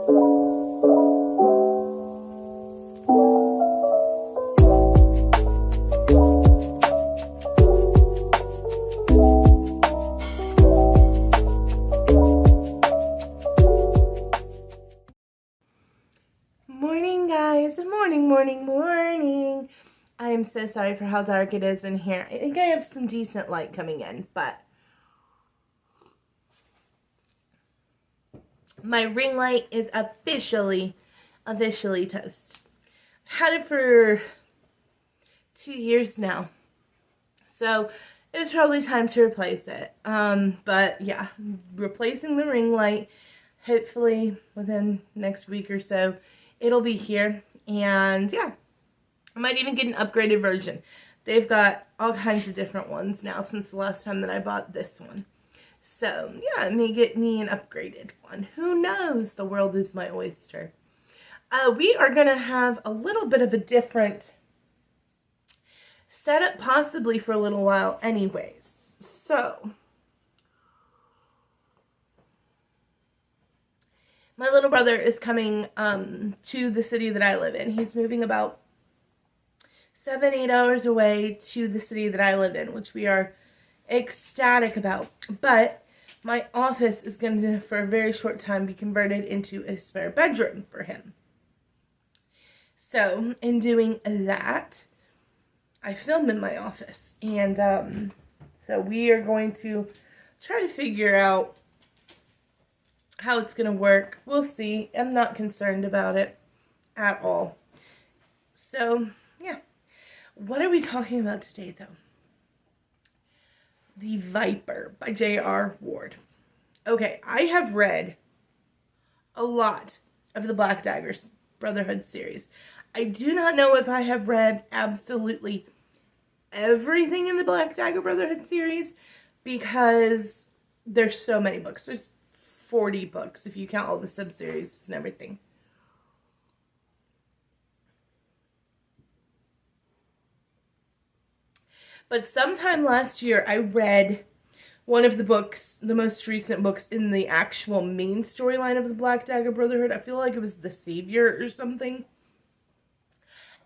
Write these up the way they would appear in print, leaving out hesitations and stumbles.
Morning, guys. Morning. I am so sorry for how dark it is in here. I think I have some decent light coming in, but my ring light is officially toast. I've had it for 2 years now, so it's probably time to replace it. But yeah, replacing the ring light. Hopefully within next week or so, it'll be here. And yeah, I might even get an upgraded version. They've got all kinds of different ones now since the last time that I bought this one. So yeah, I may get me an upgraded one. Who knows? The world is my oyster. We are going to have a little bit of a different setup possibly for a little while anyways. So my little brother is coming to the city that I live in. He's moving about 7-8 hours away to the city that I live in, which we are ecstatic about. But my office is going to, for a very short time, be converted into a spare bedroom for him. So, in doing that, I film in my office. And so we are going to try to figure out how it's going to work. We'll see. I'm not concerned about it at all. So, yeah. What are we talking about today, though? The Viper by J.R. Ward. Okay, I have read a lot of the Black Dagger Brotherhood series. I do not know if I have read absolutely everything in the Black Dagger Brotherhood series because there's so many books. There's 40 books if you count all the sub-series and everything. But sometime last year I read one of the books, the most recent books in the actual main storyline of the Black Dagger Brotherhood. I feel like it was The Savior or something.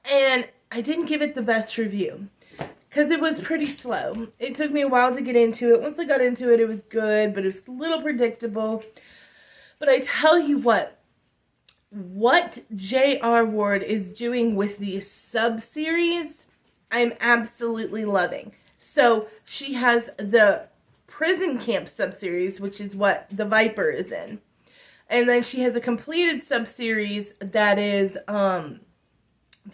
And I didn't give it the best review because it was pretty slow. It took me a while to get into it. Once I got into it, it was good, but it was a little predictable. But I tell you what J.R. Ward is doing with the sub-series, I'm absolutely loving. So she has the prison camp sub-series, which is what the Viper is in. And then she has a completed sub-series that is, that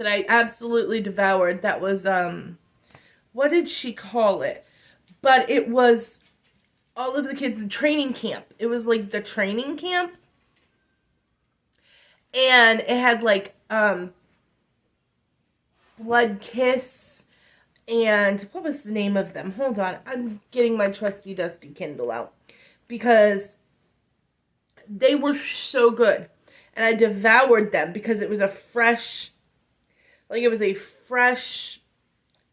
I absolutely devoured. That was, what did she call it? But it was all of the kids in training camp. It was like the training camp. And it had like, Blood Kiss, and what was the name of them? Hold on, I'm getting my trusty dusty Kindle out because they were so good, and I devoured them because it was a fresh,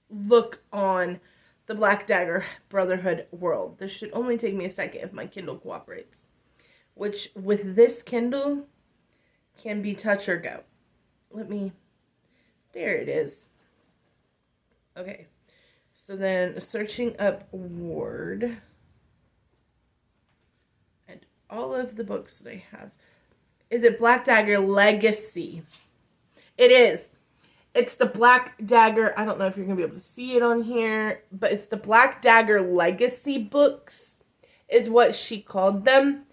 look on the Black Dagger Brotherhood world. This should only take me a second if my Kindle cooperates, which with this Kindle can be touch or go. There it is. Okay. So then searching up Ward. And all of the books that I have. Is it Black Dagger Legacy? It is. It's the Black Dagger. I don't know if you're going to be able to see it on here. But it's the Black Dagger Legacy books. Is what she called them.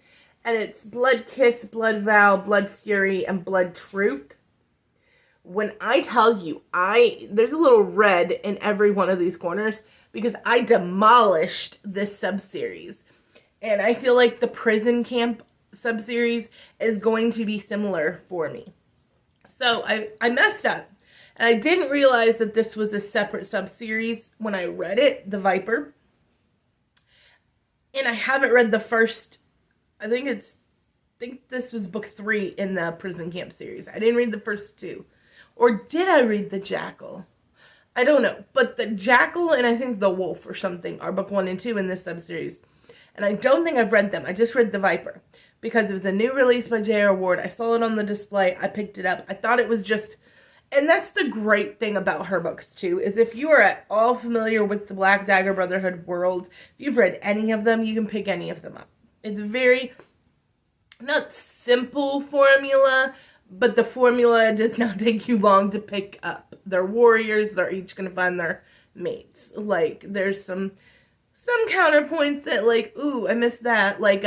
And it's Blood Kiss, Blood Vow, Blood Fury, and Blood Truth. When I tell you, there's a little red in every one of these corners because I demolished this sub-series. And I feel like the prison camp sub-series is going to be similar for me. So I messed up. And I didn't realize that this was a separate sub-series when I read it, The Viper. And I haven't read the first, I think this was book 3 in the prison camp series. I didn't read the first 2. Or did I read the Jackal? I don't know. But the Jackal and I think the Wolf or something are book 1 and 2 in this sub-series. And I don't think I've read them. I just read the Viper. because it was a new release by J.R. Ward. I saw it on the display. I picked it up. I thought it was just... And that's the great thing about her books, too, is if you are at all familiar with the Black Dagger Brotherhood world, if you've read any of them, you can pick any of them up. It's very, not simple formula, but the formula does not take you long to pick up. They're warriors. They're each going to find their mates. Like, there's some counterpoints that, like, ooh, I missed that. Like,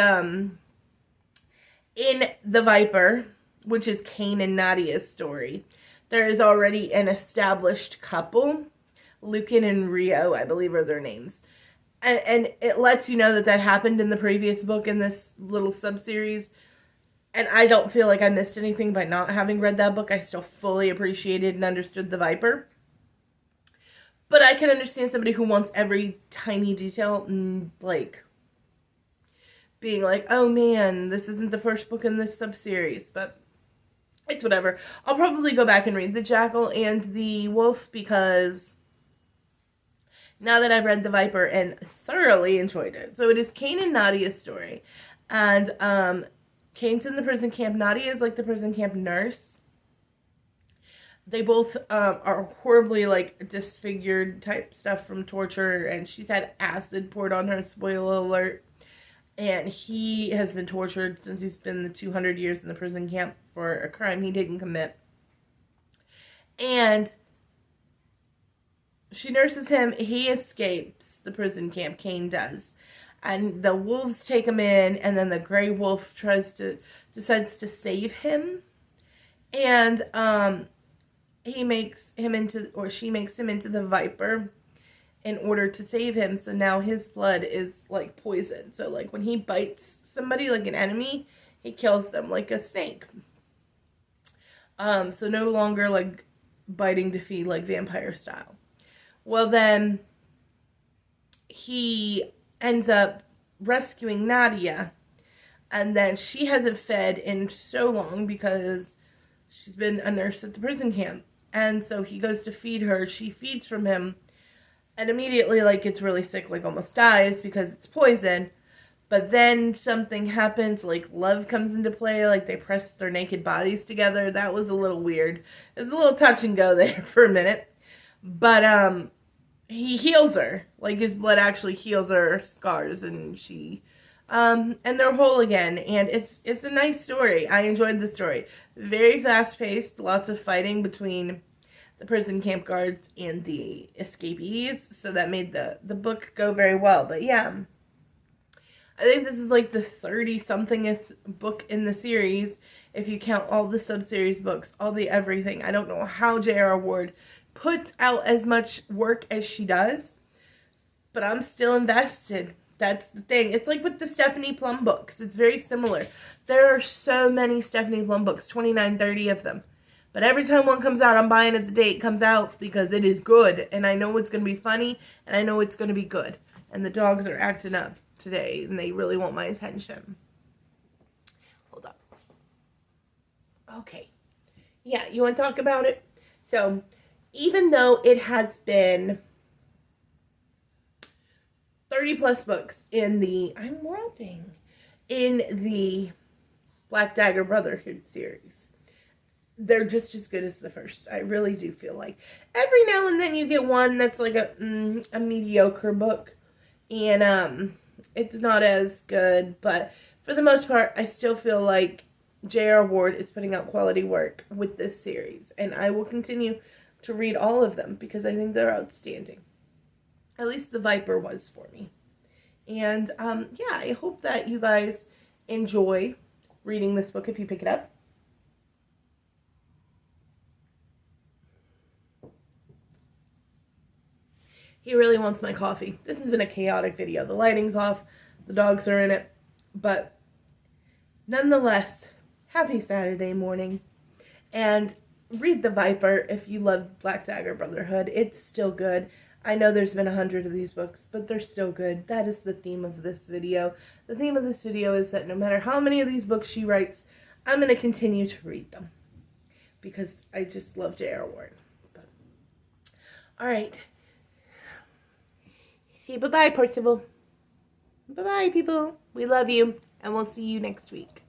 in The Viper, which is Cain and Nadia's story, there is already an established couple. Lucan and Rio, I believe, are their names. And it lets you know that that happened in the previous book in this little sub-series. And I don't feel like I missed anything by not having read that book. I still fully appreciated and understood The Viper. But I can understand somebody who wants every tiny detail, like, being like, oh man, this isn't the first book in this sub-series. But it's whatever. I'll probably go back and read The Jackal and The Wolf because now that I've read The Viper and thoroughly enjoyed it. So it is Cain and Nadia's story. And Cain's in the prison camp. Nadia is like the prison camp nurse. They both are horribly, like, disfigured type stuff from torture. And she's had acid poured on her, spoiler alert. And he has been tortured since he's been the 200 years in the prison camp for a crime he didn't commit. And she nurses him. He escapes the prison camp. Cain does. And the wolves take him in. And then the gray wolf decides to save him. And she makes him into the Viper in order to save him. So now his blood is like poison. So like when he bites somebody, like an enemy, he kills them like a snake. So no longer like biting to feed like vampire style. Well, then he ends up rescuing Nadia, and then she hasn't fed in so long because she's been a nurse at the prison camp. And so he goes to feed her. She feeds from him and immediately like gets really sick, like almost dies because it's poison. But then something happens, like love comes into play, like they press their naked bodies together. That was a little weird. It was a little touch and go there for a minute. But he heals her. Like his blood actually heals her scars, and she and they're whole again. And it's a nice story. I enjoyed the story. Very fast paced, lots of fighting between the prison camp guards and the escapees. So that made the book go very well. But yeah, I think this is like the 30-somethingth book in the series, if you count all the sub-series books, all the everything. I don't know how J.R. Ward puts out as much work as she does, but I'm still invested. That's the thing. It's like with the Stephanie Plum books. It's very similar. There are so many Stephanie Plum books, 29, 30 of them. But every time one comes out, I'm buying it the day it comes out because it is good. And I know it's going to be funny, and I know it's going to be good. And the dogs are acting up today, and they really want my attention. Hold up. Okay. Yeah, you want to talk about it? So, even though it has been 30 plus books in the, in the Black Dagger Brotherhood series, they're just as good as the first. I really do feel like every now and then you get one that's like a mediocre book, and it's not as good, but for the most part, I still feel like J.R. Ward is putting out quality work with this series, and I will continue to read all of them because I think they're outstanding. At least The Viper was for me. And yeah, I hope that you guys enjoy reading this book if you pick it up. He really wants my coffee. This has been a chaotic video. The lighting's off. The dogs are in it. But nonetheless, happy Saturday morning. And read The Viper if you love Black Dagger Brotherhood. It's still good. I know there's been 100 of these books, but they're still good. That is the theme of this video. The theme of this video is that no matter how many of these books she writes, I'm going to continue to read them. Because I just love J.R. Ward. Alright. Say bye-bye, Percival. Bye-bye, people. We love you, and we'll see you next week.